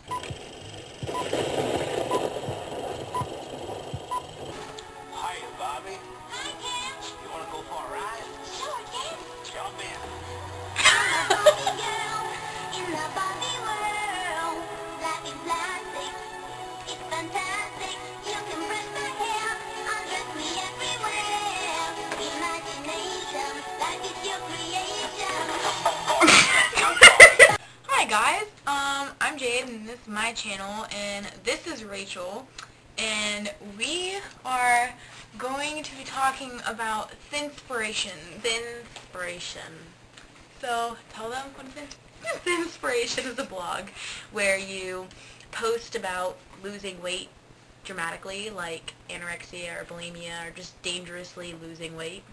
Hiya, Bobby. Hi, Cam. You want to go for a ride? Sure, Cam. Jump in. I'm a Barbie girl in the Barbie world. Life is plastic. It's fantastic. You can brush my hair, undress me everywhere. Imagination, life is your creation. Hi guys, I'm Jade and this is my channel and this is Rachel and we are going to be talking about Thinspirations. Thinspiration. So tell them what it is. Thinspiration is a blog where you post about losing weight dramatically, like anorexia or bulimia or just dangerously losing weight,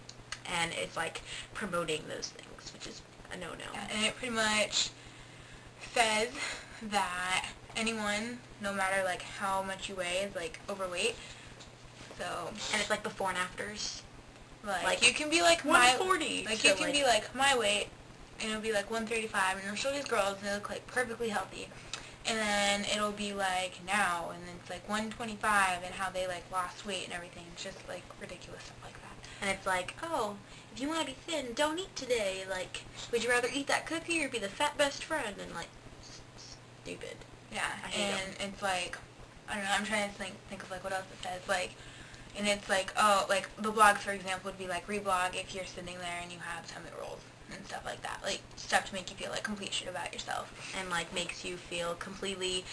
and it's like promoting those things, which is a no-no. Yeah, and it pretty much says that anyone, no matter like how much you weigh, is like overweight. So, And it's like before and afters. like you can be like my 140. like so you can be like my weight, and it'll be like 135, and it'll show these girls and they look like perfectly healthy, and then it'll be like now, and then it's like 125, and how they like lost weight and everything. It's just like ridiculous stuff like that. And it's like, oh, if you want to be thin, don't eat today. Like, would you rather eat that cookie or be the fat best friend? And like, stupid. Yeah, I hate and it's like, I don't know, I'm trying to think of like what else it says, like, and it's like, oh, like the blogs, for example, would be like reblog if you're sitting there and you have tummy rolls and stuff like that, like stuff to make you feel like complete shit about yourself. And like makes you feel completely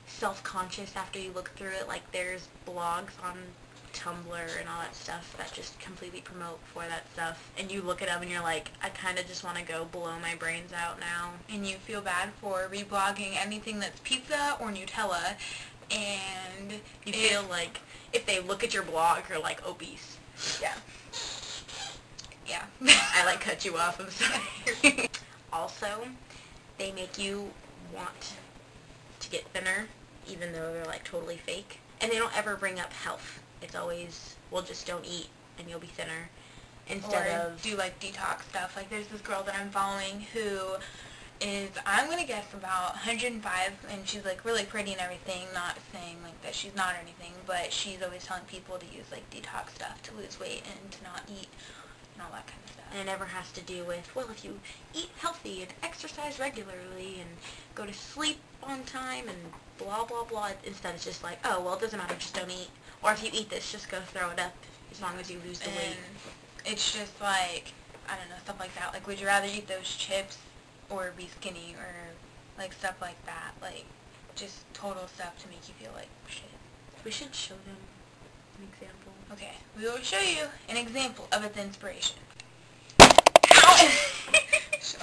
self-conscious after you look through it. Like there's blogs on Tumblr and all that stuff that just completely promote for that stuff, and you look it up and you're like, I kind of just want to go blow my brains out now. And you feel bad for reblogging anything that's pizza or Nutella, and You feel like if they look at your blog, you're like obese. yeah. Yeah. I like cut you off, I'm sorry. Also, they make you want to get thinner, even though they're like totally fake. And they don't ever bring up health. It's always, well, just don't eat and you'll be thinner. Instead or of do like detox stuff. Like there's this girl that I'm following who is, I'm gonna guess about 105, and she's like really pretty and everything, not saying like that she's not or anything, but she's always telling people to use like detox stuff to lose weight and to not eat and all that kind of stuff. And it never has to do with, well, if you eat healthy and exercise regularly and go to sleep on time and blah, blah, blah. Instead, it's just like, oh, well, it doesn't matter, just don't eat. Or if you eat this, just go throw it up as long as you lose the weight. It's just like, I don't know, stuff like that. Like, would you rather eat those chips or be skinny, or like stuff like that? Like, just total stuff to make you feel like shit. We should show them an example. Okay, we will show you an example of a Thinspiration.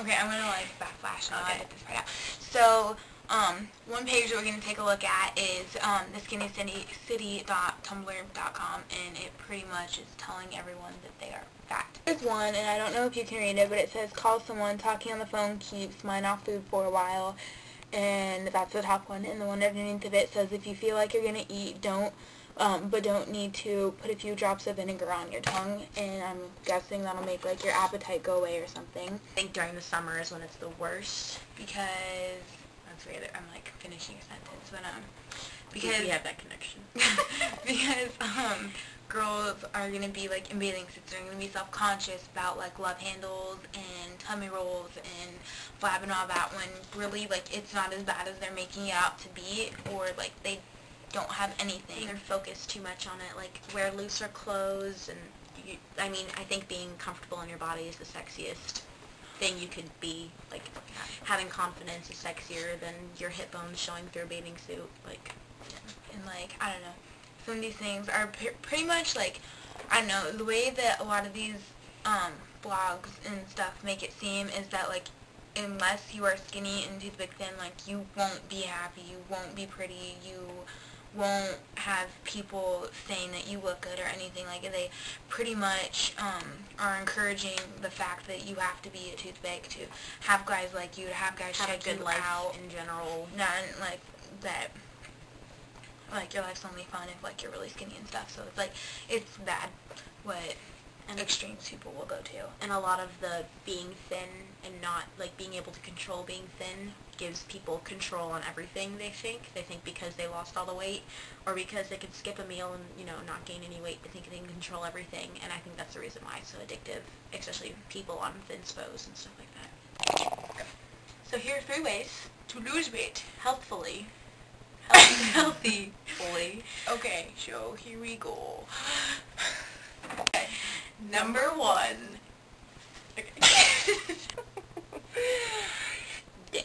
Okay, I'm gonna like backflash and edit this part out. So, one page that we're gonna take a look at is theskinnycity.tumblr.com, and it pretty much is telling everyone that they are fat. There's one, and I don't know if you can read it, but it says, call someone, talking on the phone keeps mind off food for a while, and that's the top one. And the one underneath of it says, if you feel like you're gonna eat, don't. But don't need to put a few drops of vinegar on your tongue, and I'm guessing that'll make like your appetite go away or something. I think during the summer is when it's the worst. Because, that's weird, I'm like finishing a sentence, but Because we have that connection. because girls are gonna be like in bathing suits, they're gonna be self-conscious about like love handles and tummy rolls and blab and all that, when really like it's not as bad as they're making it out to be, or like they don't have anything. They're focused too much on it, like wear looser clothes, and I mean, I think being comfortable in your body is the sexiest thing you could be. Like, having confidence is sexier than your hip bones showing through a bathing suit. Like, and like, I don't know, some of these things are pretty much like, I don't know, the way that a lot of these blogs and stuff make it seem is that like, unless you are skinny and too big thin, like you won't be happy, you won't be pretty, you won't have people saying that you look good or anything. Like, they pretty much are encouraging the fact that you have to be a toothpick to have guys like you, to have guys have check a good you life out. in general. Not like that, like your life's only fun if like you're really skinny and stuff. So it's like, it's bad what extremes people will go to. And a lot of the being thin and not, like, being able to control being thin gives people control on everything they think. They think because they lost all the weight or because they can skip a meal and, you know, not gain any weight, they think they can control everything. And I think that's the reason why it's so addictive, especially people on Thinspos and stuff like that. So here are 3 ways To lose weight. healthfully. Healthfully. Okay, so here we go. Okay. Number 1. Damn.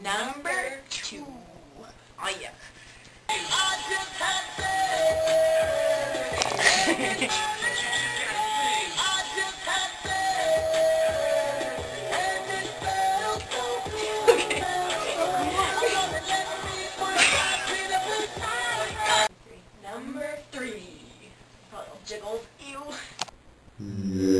Number 2. Oh yeah. Number 3. Jiggles. Ew.